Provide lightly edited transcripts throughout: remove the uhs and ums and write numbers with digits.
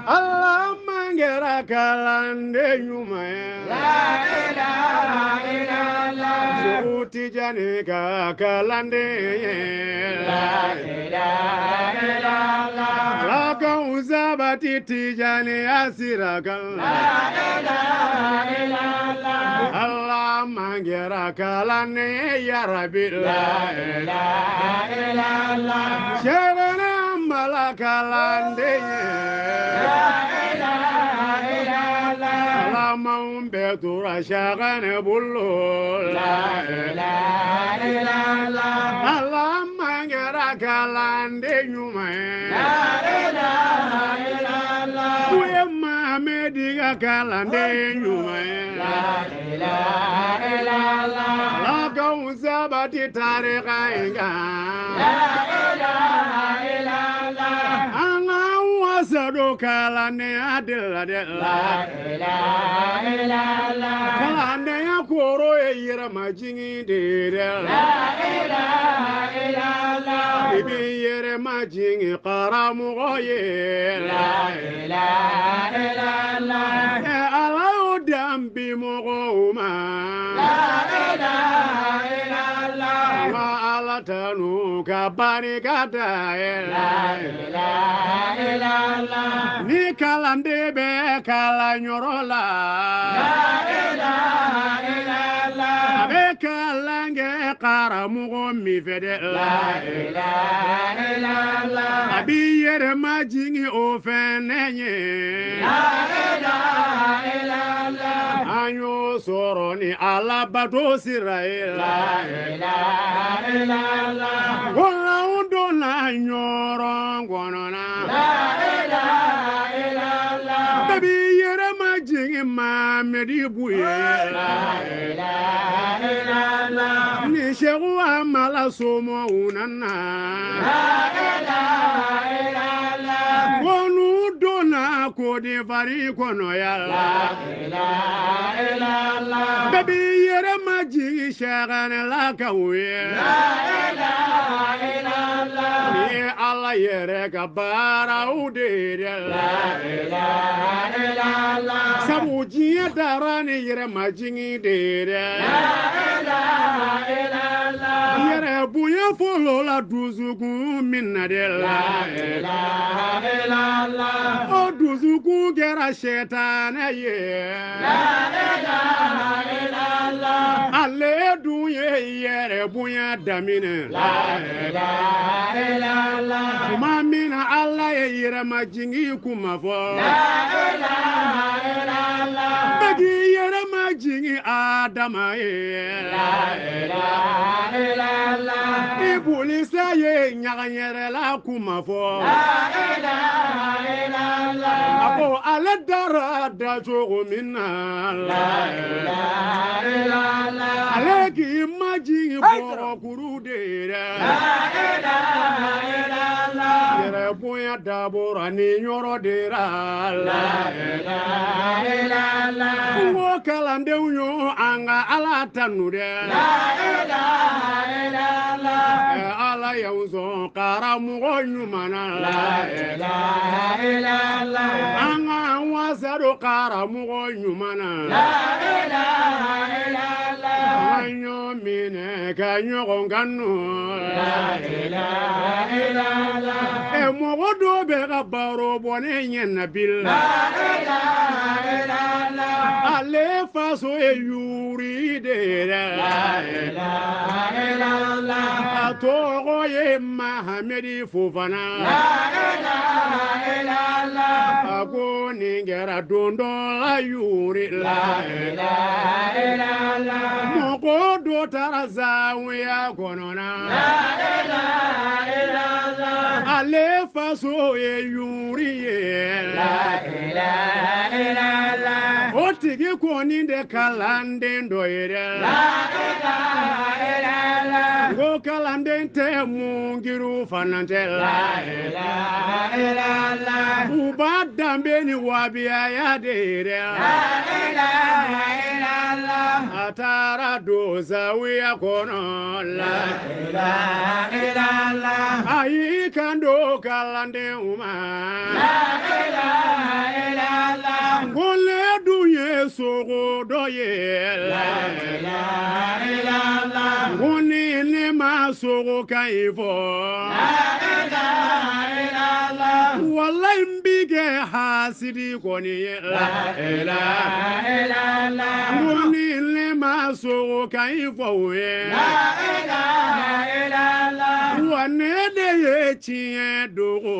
Allah mangera kalande nyumaya la ilaha illallah Zuti jani ka kalande la ilaha illallah La kauzabati tijani asira la ilaha illallah Allah mangera kalande ya rabbi la ilaha illallah Shabana malakalande Alamun betura shagane bullo la ilaha illallah Alamun gara kalande nyuma la ilaha illallah Kuye Muhammadiga kalande nyuma la ilaha illallah La kauzabati tariqa inga la ilaha illallah Sado kalane adela de la ilaha illallah kalane akoro yira majingi de la ilaha illallah bibi yere majingi qaramu goye la ilaha illallah ala dambi mogoma la ilaha illallah wa ala tanu kabani kata la ilaha illallah ni kalande be kala nyorola la ilaha illallah be kalange qaramu mi fede la ilaha illallah abi yere majingi o fenenye la ilaha illallah anyo soroni ala bato sirael la ilaha illallah wala undona nyoron gonona la ilaha illallah babi yere majingi ma medibuye la ilaha illallah ni shehu amala somo unana la ilaha illallah wonu dona ko de vari kono ya la ilaha illallah babi yere majingi shagane la kawe la ilaha illallah ni ala yere kabara ude la ilaha illallah sabu jiya darani yere majingi de la ilaha illallah yere buya folo la duzugu minna de la ilaha illallah o duzugu gera shetane ye la ilaha illallah alle duye yere buya damine la ilaha illallah mamina alla yere majingi kuma fo la ilaha illallah bagi yere majingi adama ye la ilaha illallah ibulisa ye nyaganyere la kuma fo la ilaha illallah ako ala dara da jogo minna la ilaha illallah aleki majingi boro kurude la ilaha illallah yere buya dabora ni nyoro de la ilaha illallah ngo kalande unyo anga ala tanude la ilaha illallah ala yauzo karamu nyumana la ilaha illallah anga wasado karamu nyumana la ilaha illallah anyo mine kanyo gonganu la ilaha illallah e mogodo be gabaro bone nyen bil la ilaha illallah ale faso e yuri de la ilaha illallah atogo ye mahamedi fufana la ilaha illallah ako ninge kɛra don dɔ la yuri la ilaha illallah mɔgɔ dɔ taara zawiya kɔnɔ na la ilaha illallah ale faso ye yuri ye la ilaha illallah o tigi kɔni de kalanden dɔ ye dɛ la ilaha illallah ko kalanden tɛ mungiru fana tɛ la ilaha illallah u b'a danbe ni wabiyaya de ye dɛ la ilaha illallah a taara don zawiya kɔnɔ la ilaha illallah a y'i kan don kalandenw ma la ilaha illallah ko ne dun ye sogo dɔ ye la ilaha illallah ko ni ne ma sogo ka ɲi fɔ la ilaha illallah wallahi n bi kɛ hasidi kɔni ye la ilaha illallah ko ni ne ma sogo ka ɲi fɔ o ye la ilaha illallah wa ne de ye tiɲɛ dogo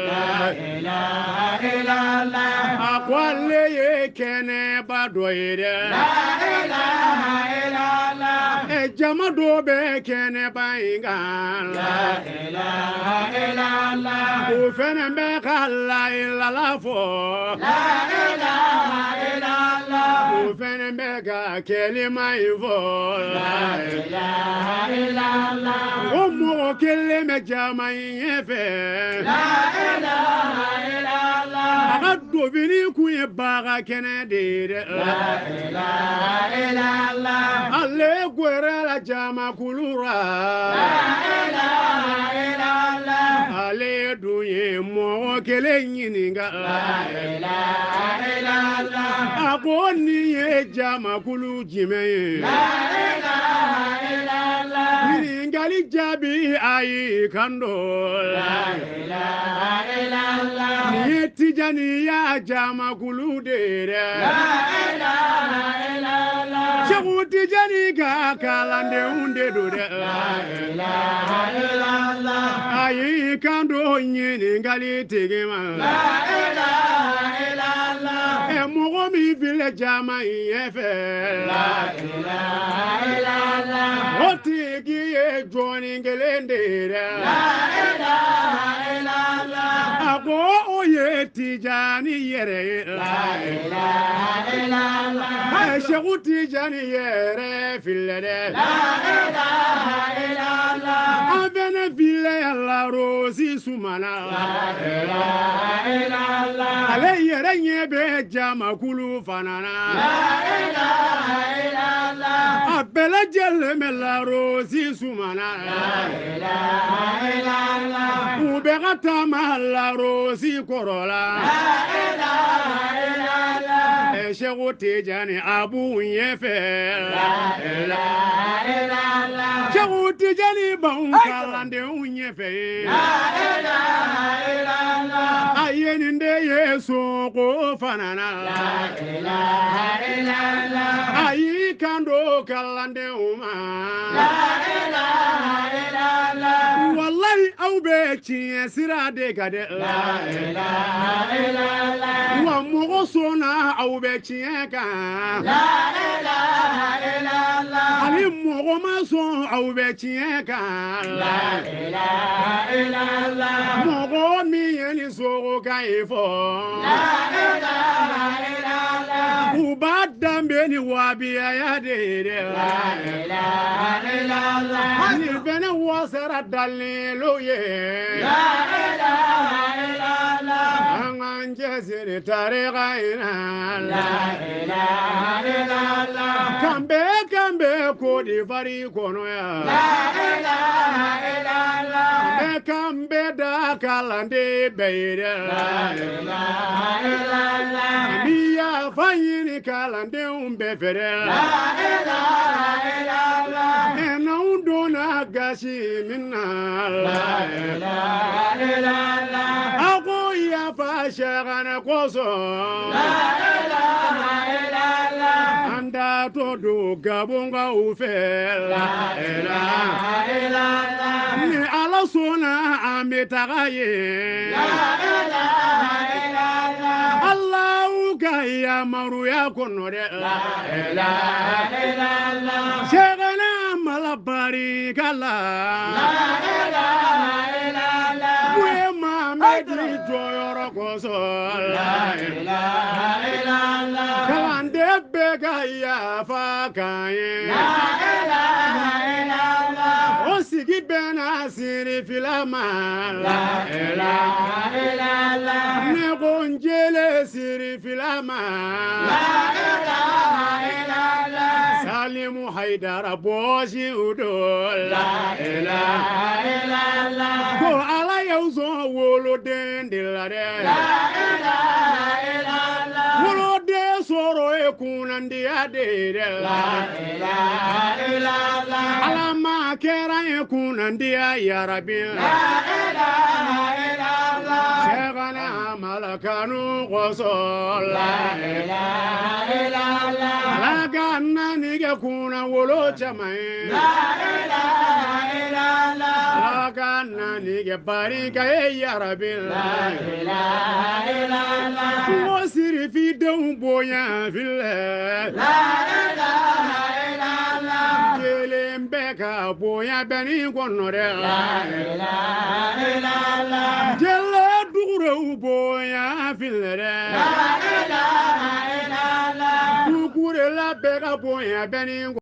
la ilaha illallah a ko ale ye kɛnɛba dɔ ye dɛ la ilaha illallah jama dɔ bɛ kɛnɛba in kan la ilaha illallah o fɛnɛ bɛ ka la ilala fɔ la ilaha illallah o fɛnɛ bɛ ka kɛlima in fɔ la ilaha illallah o mɔgɔ kelen bɛ jama in ɲɛfɛ la ilaha illallah a ka dofini kun ye baga kɛnɛ de ye dɛ la ilaha illallah ale gwɛrɛ la jama kulura la ilaha illallah ale dun ye mɔgɔ kelen ɲininka la ilaha illallah a ko nin ye jamakulu jumɛn ye la ilaha illallah ɲininkali jaabi a y'i kanto la ilaha illallah nin ye tijaniya jamakulu de ye dɛ la ilaha illallah Seku Tijani ka kalandenw de don dɛ la ilaha illallah a y'i kanto ɲininkali tigi ma la ilaha illallah mɔgɔ min filɛ jama in ɲɛfɛ la ilaha illallah o tigi ye jɔnni kelen de ye dɛ la ilaha illallah a ko o ye Tijani yɛrɛ ye la ilaha illallah Seku Tijani yɛrɛ filɛ dɛ la ilaha illallah an fɛnɛ filɛ Larosi Sumana la ilaha illallah ale yɛrɛ ɲɛ bɛ jamakulu fana na la ilaha illallah a bɛɛ lajɛlen bɛ Larosi Sumana la ilaha illallah u bɛ ka taama Larosi kɔrɔ la ilaha illallah Seku Tijani a b'u ɲɛfɛ la ilaha illallah Seku Tijani b'anw kalandenw ɲɛfɛ la ilaha illallah a ye nin de ye Sonko fana na la ilaha illallah a y'i kanto kalandenw ma la ilaha illallah wallahi aw bɛ tiɲɛ sira de kan dɛ la ilaha illallah wa mɔgɔ sɔnna aw bɛ tiɲɛ kan la ilaha illallah hali mɔgɔ ma sɔn aw bɛ tiɲɛ kan la ilaha illallah mɔgɔ min ye nin sogo kan ye fɔ la ilaha illallah u b'a danbe ni wabiyaya de ye dɛ la ilaha illallah nin fɛnɛ wasara dalilu ye la ilaha illallah an k'an cɛsiri tariga in na la ilaha illallah kan bɛɛ Côte d'Ivoire kɔnɔ yan la ilaha illallah kan bɛɛ da kalanden bɛɛ ye dɛ la ilaha illallah n'i y'a fa ɲini kalandenw bɛɛ fɛ dɛ la ilaha illallah n'anw donna gasi min na la ilaha illallah a ko yafa Sɛgɛnɛ kosɔn la ilaha illallah an t'a to don Gabɔnkaw fɛ la ilaha illallah ni Ala sɔnna an bɛ taga yen la ilaha illallah Allahu yamaruya kɔnɔ dɛ sɛgɛnɛ mala barika la muye Mamadu jɔyɔrɔ kosɔn kalanden bɛɛ ka yafa k'an ye o sigi bɛnna sirifila ma ne ko n jɛlen sirifila ma Salimu Haidara bɔsi u don ko Ala y'aw sɔn woloden de la dɛ woloden sɔrɔ ye kunnandiya de ye dɛ Ala ma kɛra ye kunnandiya yarabi Sɛgɛnɛ Amalakanu kosɔn Ala ka naani kɛ kunna wolo caman ye Ala ka naani kɛ barika ye yarabi ko sirifidenw bonya filɛ kelen bɛ ka bonya bɛ ni kɔnɔ dɛ jɛlɛ dugurew bonya filɛ dɛ dukurela bɛ ka bonya bɛ ni